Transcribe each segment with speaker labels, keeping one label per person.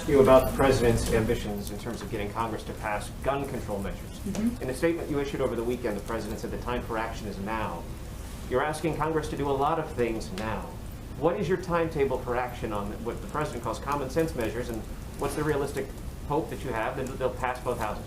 Speaker 1: ask you about the president's ambitions in terms of getting Congress to pass gun control measures. In a statement you issued over the weekend, the president said the time for action is now. You're asking Congress to do a lot of things now. What is your timetable for action on what the president calls common sense measures, and what's the realistic hope that you have that they'll pass both houses?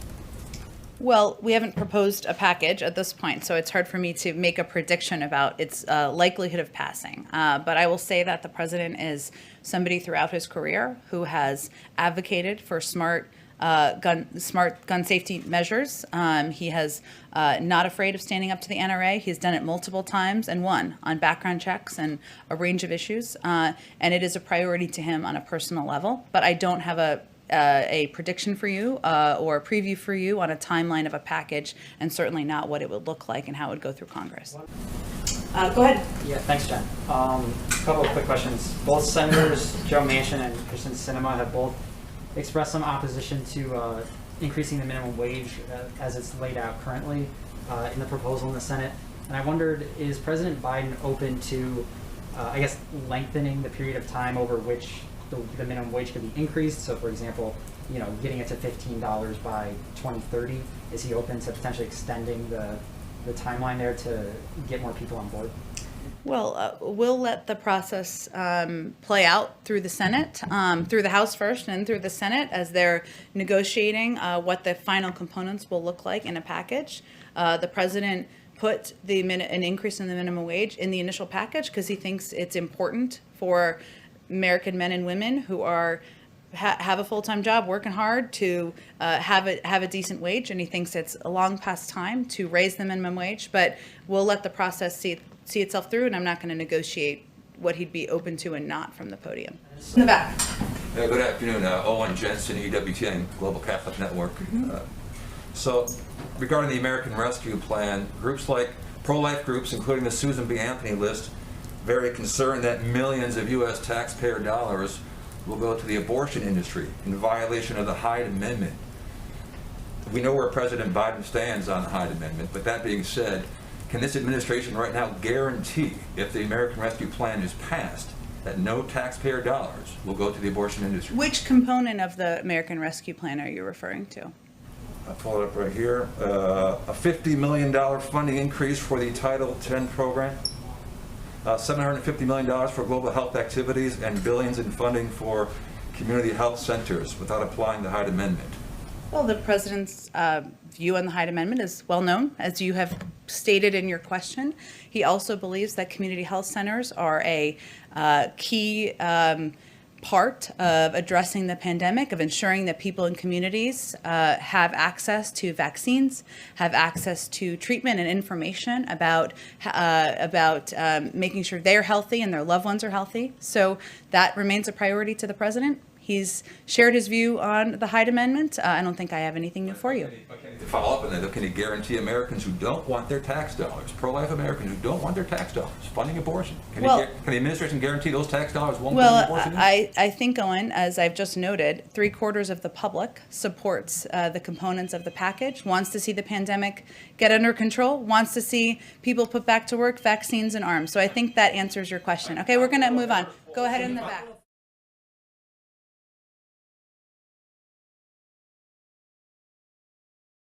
Speaker 2: Well, we haven't proposed a package at this point, so it's hard for me to make a prediction about its likelihood of passing. But I will say that the president is somebody throughout his career who has advocated for smart gun safety measures. He has not afraid of standing up to the NRA. He's done it multiple times and won on background checks and a range of issues. And it is a priority to him on a personal level. But I don't have a prediction for you or a preview for you on a timeline of a package, and certainly not what it would look like and how it would go through Congress. Go ahead.
Speaker 3: Yeah, thanks, Jen. A couple of quick questions. Both Senators Joe Manchin and Kristen Sinema have both expressed some opposition to increasing the minimum wage as it's laid out currently in the proposal in the Senate. And I wondered, is President Biden open to, lengthening the period of time over which the minimum wage could be increased? So, for example, getting it to $15 by 2030. Is he open to potentially extending the timeline there to get more people on board?
Speaker 2: Well, we'll let the process play out through the Senate, through the House first and through the Senate as they're negotiating what the final components will look like in a package. The president put an increase in the minimum wage in the initial package because he thinks it's important for American men and women who are have a full-time job, working hard, to have a decent wage, and he thinks it's a long past time to raise the minimum wage. But we'll let the process see itself through, and I'm not going to negotiate what he'd be open to and not from the podium. In the back.
Speaker 4: Good afternoon, Owen Jensen, EWTN Global Catholic Network. So, regarding the American Rescue Plan, groups like pro-life groups, including the Susan B. Anthony list, very concerned that millions of U.S. taxpayer dollars will go to the abortion industry in violation of the Hyde Amendment. We know where President Biden stands on the Hyde Amendment, but that being said, can this administration right now guarantee, if the American Rescue Plan is passed, that no taxpayer dollars will go to the abortion industry?
Speaker 2: Which component of the American Rescue Plan are you referring to?
Speaker 4: I'll pull it up right here. A $50 million funding increase for the Title X program. $750 million for global health activities, and billions in funding for community health centers without applying the Hyde Amendment.
Speaker 2: Well, the president's view on the Hyde Amendment is well known, as you have stated in your question. He also believes that community health centers are a key part of addressing the pandemic, of ensuring that people in communities have access to vaccines, have access to treatment and information about making sure they're healthy and their loved ones are healthy. So that remains a priority to the president. He's shared his view on the Hyde Amendment. I don't think I have anything new for you.
Speaker 4: To follow up on that, can he guarantee Americans who don't want their tax dollars, pro-life Americans who don't want their tax dollars, funding abortion? Can the administration guarantee those tax dollars won't go to abortion?
Speaker 2: I think, Owen, as I've just noted, 3/4 of the public supports the components of the package, wants to see the pandemic get under control, wants to see people put back to work, vaccines and arms. So I think that answers your question. Okay, we're going to move on. Go ahead in the back.